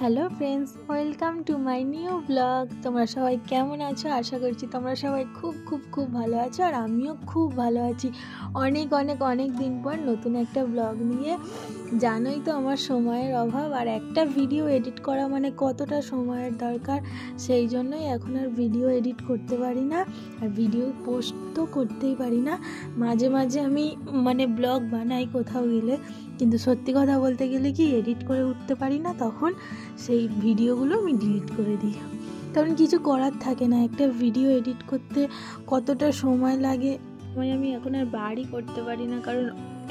Hello friends, welcome to my new blog. তোমরা সবাই কেমন আছো? আশা করছি তোমরা সবাই খুব খুব খুব ভালো আছো, আর আমিও খুব ভালো আছি। অনেক অনেক অনেক দিন পর নতুন একটা ব্লগ নিয়ে। জানোই তো আমার সময়ের অভাব, আর একটা ভিডিও এডিট করা মানে কতটা সময়ের দরকার। সেই জন্যই এখন আর ভিডিও এডিট করতে পারি না, আর ভিডিও পোস্ট তো করতেই পারি না। মাঝে মাঝে আমি ব্লগ বানাই কোথাও গেলে, কিন্তু সত্যি কথা বলতে গেলে কি এডিট করে উঠতে পারি না। তখন সেই ভিডিওগুলো আমি ডিলিট করে দিই, কারণ কিছু করার থাকে না। একটা ভিডিও এডিট করতে কতটা সময় লাগে আমি এখন আর বারই করতে পারি না, কারণ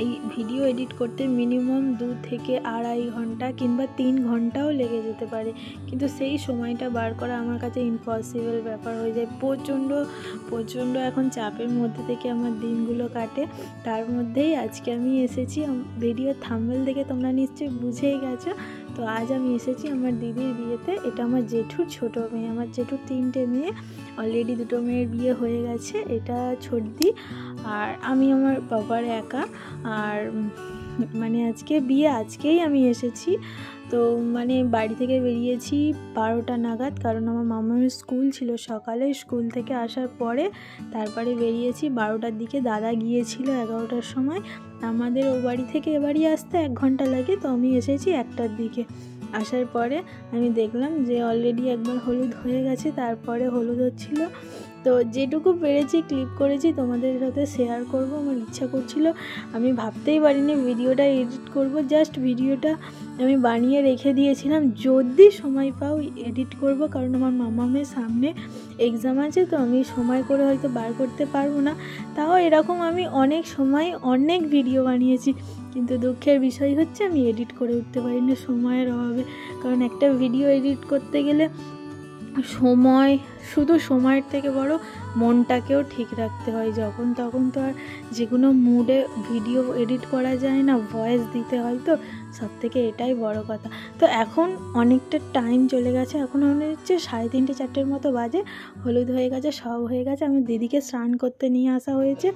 এই ভিডিও এডিট করতে মিনিমাম 2 থেকে 2.5 ঘন্টা কিংবা 3 ঘন্টাও লেগে যেতে পারে, কিন্তু সেই সময়টা বার করা আমার কাছে ইম্পসিবল ব্যাপার হয়ে যায়। প্রচণ্ড এখন চাপের মধ্যে থেকে আমার দিনগুলো কাটে। তার মধ্যেই আজকে আমি এসেছি, ভিডিও থাম্বনেল দেখে তোমরা নিশ্চয়ই বুঝেই গেছো। তো আজ আমি এসেছি আমার দিদির বিয়েতে। এটা আমার জেঠুর ছোটো মেয়ে। আমার জেঠুর 3টে মেয়ে, অলরেডি 2টো মেয়ের বিয়ে হয়ে গেছে। এটা ছোটদি, আর আমি আমার বাবার একা। আর আজকে বিয়ে, আজকেই আমি এসেছি। তো বাড়ি থেকে বেরিয়েছি 12টা নাগাদ, কারণ আমার মামার স্কুল ছিল সকালে। স্কুল থেকে আসার পরে তারপরে বেরিয়েছি 12টার দিকে। দাদা গিয়েছিল 11টার সময়। আমাদের ও বাড়ি থেকে এ বাড়ি আসতে 1 ঘন্টা লাগে, তো আমি এসেছি 1টার দিকে। আসার পরে আমি দেখলাম যে অলরেডি একবার হলুদ হয়ে গেছে, তারপরে হলুদ হচ্ছিল। তো যেটুকু পেরেছি ক্লিপ করেছি, তোমাদের সাথে শেয়ার করব। আমার ইচ্ছা করছিল, আমি ভাবতেই পারিনি ভিডিওটা এডিট করব। জাস্ট ভিডিওটা আমি বানিয়ে রেখে দিয়েছিলাম, যদি সময় পাও এডিট করব, কারণ আমার মামামের সামনে এক্সাম আছে। তো আমি সময় করে হয়তো বার করতে পারবো না। তাও এরকম আমি অনেক সময় অনেক ভিডিও বানিয়েছি, কিন্তু দুঃখের বিষয় হচ্ছে আমি এডিট করে উঠতে পারি না সময়ের অভাবে। কারণ একটা ভিডিও এডিট করতে গেলে শুধু সময়ের থেকে বড় মনটাকেও ঠিক রাখতে হয়। যখন তখন তো আর যে কোনো মুডে ভিডিও এডিট করা যায় না, ভয়েস দিতে হয়। তো সব থেকে এটাই বড় কথা। তো এখন অনেকটা টাইম চলে গেছে, এখন মনে হচ্ছে 3:30 4টের মতো বাজে। হলুদ হয়ে গেছে, সব হয়ে গেছে। আমি দিদিকে স্নান করতে নিয়ে আসা হয়েছে।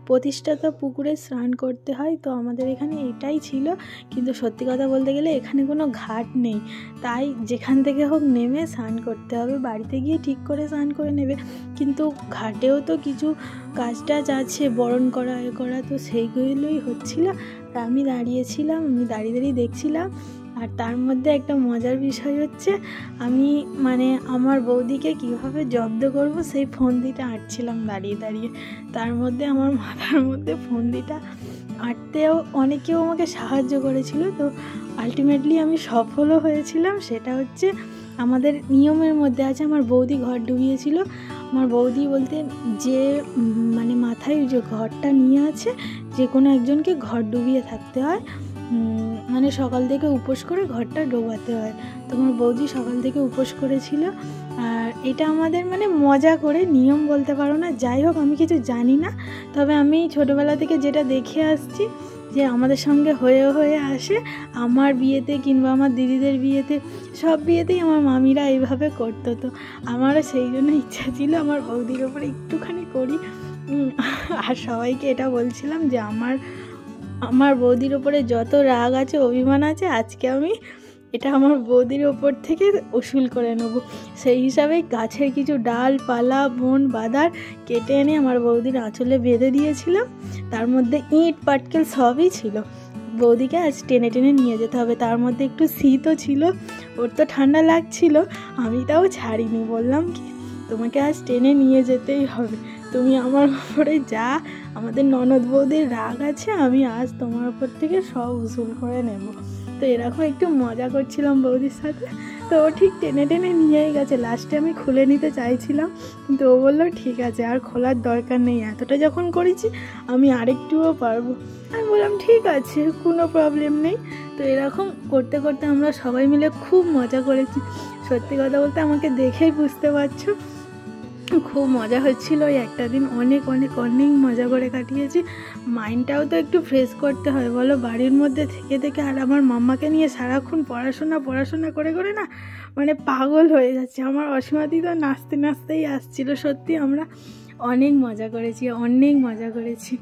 প্রতিষ্ঠাতা পুকুরে স্নান করতে হয়, তো আমাদের এখানে এটাই ছিল। কিন্তু সত্যি কথা বলতে গেলে এখানে কোনো ঘাট নেই, তাই যেখান থেকে হোক নেমে স্নান করতে হবে। বাড়িতে গিয়ে ঠিক করে স্নান করে নেবে, কিন্তু ঘাটেও তো কিছু কাজ টাজ আছে, বরণ করা এ করা, তো সেইগুলোই হচ্ছিল। আর আমি দাঁড়িয়েছিলাম, আমি দাঁড়িয়ে দেখছিলাম। আর তার মধ্যে একটা মজার বিষয় হচ্ছে, আমি আমার বৌদিকে কীভাবে জব্দ করব সেই ফন্দিটা আঁটছিলাম দাঁড়িয়ে দাঁড়িয়ে। তার মধ্যে আমার মাথার মধ্যে ফন্দিটা আঁটতেও অনেকেও আমাকে সাহায্য করেছিল। তো আলটিমেটলি আমি সফলও হয়েছিলাম। সেটা হচ্ছে আমাদের নিয়মের মধ্যে আছে, আমার বৌদি ঘর ডুবিয়েছিল। আমার বৌদি বলতে যে মাথায় যে ঘরটা নিয়ে আছে, যে কোনো একজনকে ঘর ডুবিয়ে থাকতে হয়, সকাল থেকে উপোস করে ঘরটা ডোবাতে হয়। তো আমার বৌদি সকাল থেকে উপোস করেছিল। আর এটা আমাদের মজা করে নিয়ম বলতে পারো না। যাই হোক, আমি কিছু জানি না, তবে আমি ছোটোবেলা থেকে যেটা দেখে আসছি, যে আমাদের সঙ্গে হয়ে আসে, আমার বিয়েতে কিংবা আমার দিদিদের বিয়েতে, সব বিয়েতেই আমার মামিরা এইভাবে করতো। তো আমারও সেই জন্য ইচ্ছা ছিল আমার বৌদির ওপরে একটুখানি করি। আর সবাইকে এটা বলছিলাম যে আমার বৌদির ওপরে যত রাগ আছে, অভিমান আছে, আজকে আমি এটা আমার বৌদির ওপর থেকে উসুল করে নেব। সেই হিসাবে গাছের কিছু ডাল পালা বন বাদার কেটে এনে আমার বৌদির আঁচলে বেঁধে দিয়েছিলাম। তার মধ্যে ইট পাটকেল সবই ছিল। বৌদিকে আজ টেনে টেনে নিয়ে যেতে হবে। তার মধ্যে একটু শীতও ছিল, ওর তো ঠান্ডা লাগছিল। আমি তাও ছাড়িনি, বললাম কি, তোমাকে আজ টেনে নিয়ে যেতেই হবে। তুমি আমার উপরে যা আমাদের ননদ বৌদির রাগ আছে, আমি আজ তোমার উপর থেকে সব উসুল করে নেব। তো এরকম একটু মজা করছিলাম বৌদির সাথে। তো ও ঠিক টেনে টেনে নিয়েই গেছে। লাস্টে আমি খুলে নিতে চাইছিলাম, কিন্তু ও বললো ঠিক আছে, আর খোলার দরকার নেই, এতটা যখন করেছি আমি আরেকটুও পারবো। আমি বললাম ঠিক আছে, কোনো প্রবলেম নেই। তো এরকম করতে করতে আমরা সবাই মিলে খুব মজা করেছি। সত্যি কথা বলতে আমাকে দেখেই বুঝতে পারছো, খুব মজা হচ্ছিল। ওই একটা দিন অনেক অনেক অনেক মজা করে কাটিয়েছি। মাইন্ডটাও তো একটু ফ্রেশ করতে হয় বলো, বাড়ির মধ্যে থেকে থেকে। আর আমার মাম্মাকে নিয়ে সারাক্ষণ পড়াশোনা করে করে না পাগল হয়ে যাচ্ছে। আমার অসীমাদি তো নাচতে নাচতেই আসছিল। সত্যি আমরা অনেক মজা করেছি।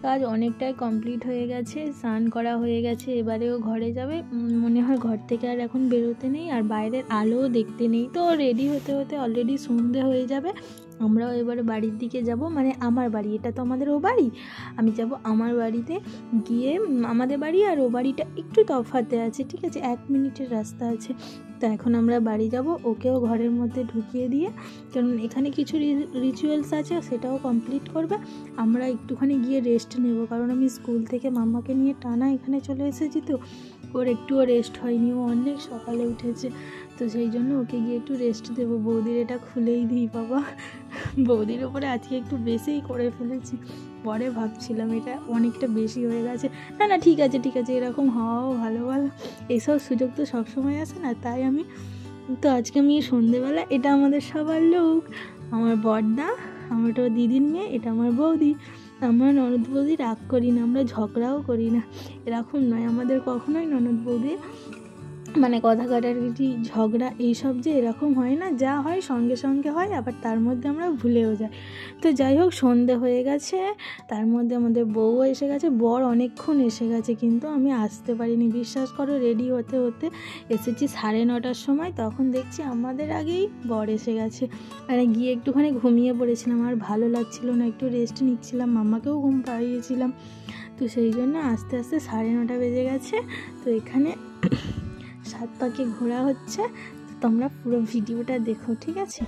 কাজ অনেকটাই কমপ্লিট হয়ে গেছে, স্নান করা হয়ে গেছে, এবারেও ঘরে যাবে। মনে হয় ঘর থেকে আর এখন বেরোতে নেই, আর বাইরের আলোও দেখতে নেই। তো রেডি হতে হতে অলরেডি সন্ধে হয়ে যাবে। আমরাও এবারে বাড়ির দিকে যাব, মানে আমার বাড়ি, এটা তো আমাদের ও বাড়ি, আমি যাব আমার বাড়িতে। গিয়ে আমাদের বাড়ি আর ও বাড়িটা একটু তফাতে আছে, ঠিক আছে, 1 মিনিটের রাস্তা আছে। তো এখন আমরা বাড়ি যাব, ওকেও ঘরের মধ্যে ঢুকিয়ে দিয়ে, কারণ এখানে কিছু রিচুয়ালস আছে সেটাও কমপ্লিট করবে। আমরা একটুখানি গিয়ে রেস্ট নেব, কারণ আমি স্কুল থেকে মাম্মাকে নিয়ে টানা এখানে চলে এসেছি, তো ওর একটুও রেস্ট হয়নি, ও অনেক সকালে উঠেছে, তো সেই জন্য ওকে গিয়ে একটু রেস্ট দেবো। বৌদির এটা খুলেই দিই বাবা, বৌদির ওপরে আজকে একটু বেশিই করে ফেলেছি, পরে ভাবছিলাম এটা অনেকটা বেশি হয়ে গেছে। না না ঠিক আছে ঠিক আছে, এরকম হওয়াও ভালো, এইসব সুযোগ তো সবসময় আসে না, তাই আমি তো আজকে আমি সন্ধেবেলা, এটা আমাদের সবার লোক, আমার বড়দা, আমার তো দিদির মেয়ে, এটা আমার বৌদি। আমরা ননদ বৌদি রাগ করি না, আমরা ঝগড়াও করি না, এরকম নয় আমাদের কখনোই ননদ বৌদি মানে কথা কাটাকাটি ঝগড়া এইসব যে এরকম হয় না, যা হয় সঙ্গে সঙ্গে হয়, আবার তার মধ্যে আমরা ভুলেও যাই। তো যাই হোক, সন্ধে হয়ে গেছে, তার মধ্যে আমাদের বউও এসে গেছে, বর অনেকক্ষণ এসে গেছে, কিন্তু আমি আসতে পারিনি, বিশ্বাস করো। রেডি হতে হতে এসেছি 9:30টার সময়, তখন দেখছি আমাদের আগেই বর এসে গেছে। মানে গিয়ে একটুখানি ঘুমিয়ে পড়েছিলাম, আর ভালো লাগছিল না, একটু রেস্ট নিচ্ছিলাম, মাম্মাকেও ঘুম পাড়িয়েছিলাম, তো সেই জন্য আস্তে আস্তে 9:30 বেজে গেছে। তো এখানে 7 পাকে ঘোরা হচ্ছে, তোমরা পুরো ভিডিওটা দেখো, ঠিক আছে।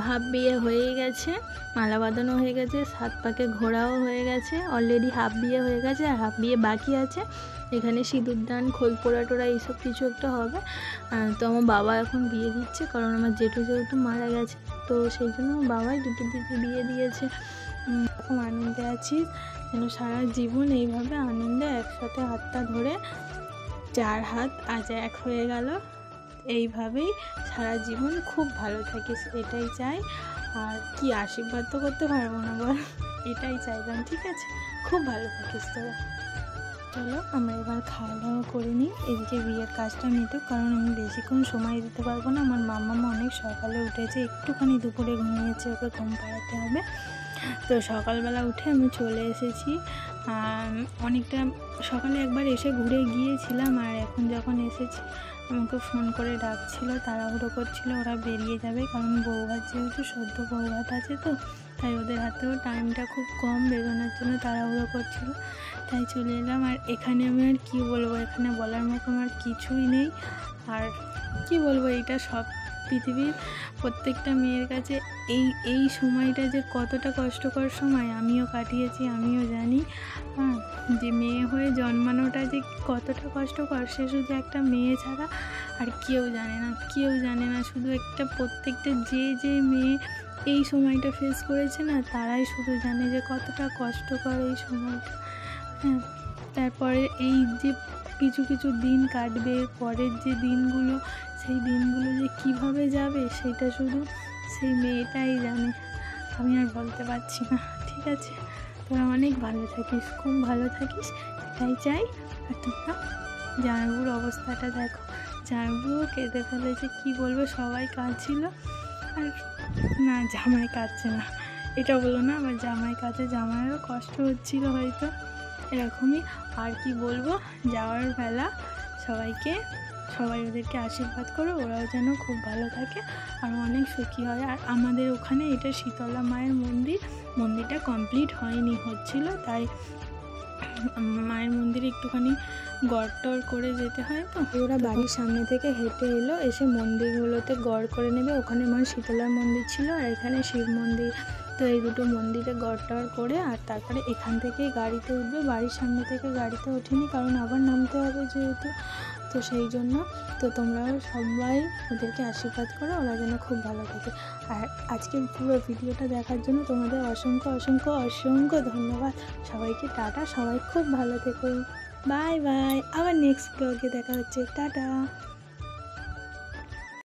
হাফ বিয়ে হয়ে গেছে, মালা বাঁধানো হয়ে গেছে, 7 পাকে ঘোরাও হয়ে গেছে, অলরেডি হাফ বিয়ে হয়ে গেছে, আর হাফ বিয়ে বাকি আছে। এখানে সিঁদুর দান, খোল পোড়া টোড়া এইসব কিছু একটা হবে। তো আমার বাবা এখন বিয়ে দিচ্ছে, কারণ আমার জেঠু যেহেতু মারা গেছে, তো সেই জন্য আমার বাবাই দুটো দিকে বিয়ে দিয়েছে। এখন আনন্দে আছি, যেন সারা জীবন এইভাবে আনন্দে একসাথে হাতটা ধরে 4 হাত আজ এক হয়ে গেল, এইভাবেই সারা জীবন খুব ভালো থাকিস, এটাই চাই। আর কি আশীর্বাদ তো করতে পারবো না বল, এটাই চাইলাম, ঠিক আছে? খুব ভালো থাকিস তোরা। চলো আমরা এবার খাওয়া দাওয়া করে নিই, এদিকে বিয়ের কাজটা মিটুক, কারণ আমি বেশিক্ষণ সময় দিতে পারবো না। আমার মামা অনেক সকালে উঠেছে, একটুখানি দুপুরে ঘুমিয়েছে, ওকে ঘুম পাড়াতে হবে। তো সকালবেলা উঠে আমি চলে এসেছি, অনেকটা সকালে একবার এসে ঘুরে গিয়েছিলাম। আর এখন যখন এসেছি আমাকে ফোন করে ডাকছিল, তাড়াহুড়ো করছিল, ওরা বেরিয়ে যাবে, কারণ বউভাত যেহেতু সদ্য বউভাত আছে, তো তাই ওদের হাতেও টাইমটা খুব কম, বেরোনোর জন্য তাড়াহুড়ো করছিল, তাই চলে এলাম। আর এখানে আমি আর কী বলবো, এখানে বলার মতো আমার কিছুই নেই। আর কি বলবো, এইটা সব পৃথিবীর প্রত্যেকটা মেয়ের কাছে এই সময়টা যে কতটা কষ্টকর সময় আমিও কাটিয়েছি, আমিও জানি। যে মেয়ে হয়ে জন্মানোটা যে কতটা কষ্টকর, সে শুধু একটা মেয়ে ছাড়া আর কেউ জানে না। শুধু একটা প্রত্যেকটা যে মেয়ে এই সময়টা ফেস করেছে না, তারাই শুধু জানে যে কতটা কষ্টকর এই সময়টা। হ্যাঁ, তারপরে এই যে কিছু দিন কাটবে, পরের যে দিনগুলো, সেই দিনগুলো যে কিভাবে যাবে সেটা শুধু সেই মেয়েটাই জানে, আমি আর বলতে পারছি না, ঠিক আছে? তোরা অনেক ভালো থাকিস, খুব ভালো থাকিস, এটাই চাই। আর তোমরা জামাইবুর অবস্থাটা দেখো, জামাইবুও কেঁদে ফেলেছে, কি বলবো, সবাই কাঁদছিল। আর না, জামাই কাঁদছে না এটা বলো না, আবার জামাই কাঁদছে, জামাইয়েরও কষ্ট হচ্ছিল হয়তো, এরকমই। আর কি বলবো, যাওয়ার বেলা সবাই ওদেরকে আশীর্বাদ করো, ওরাও যেন খুব ভালো থাকে আর অনেক সুখী হয়। আর আমাদের ওখানে এটা শীতলা মায়ের মন্দিরটা কমপ্লিট হচ্ছিল, তাই মায়ের মন্দিরে একটুখানি গড় করে যেতে হয়। তো ওরা বাড়ির সামনে থেকে হেঁটে এলো, এসে মন্দিরগুলোতে গড় করে নেবে। ওখানে মার শীতলার মন্দির ছিল আর এখানে শিব মন্দির, তো এই দুটো মন্দিরে গড় করে আর তারপরে এখান থেকেই গাড়িতে উঠবে। বাড়ির সামনে থেকে গাড়িতে ওঠেনি, কারণ আবার নামতে হবে যেহেতু, তো সেই জন্য। তো তোমরাও সবাই ওদেরকে আশীর্বাদ করো, ওরা যেন খুব ভালো থাকে। আর আজকে পুরো ভিডিওটা দেখার জন্য তোমাদের অসংখ্য ধন্যবাদ। সবাইকে টাটা, সবাই খুব ভালো থেকো, বাই বাই। আবার নেক্সট ব্লগে দেখা হচ্ছে, টাটা।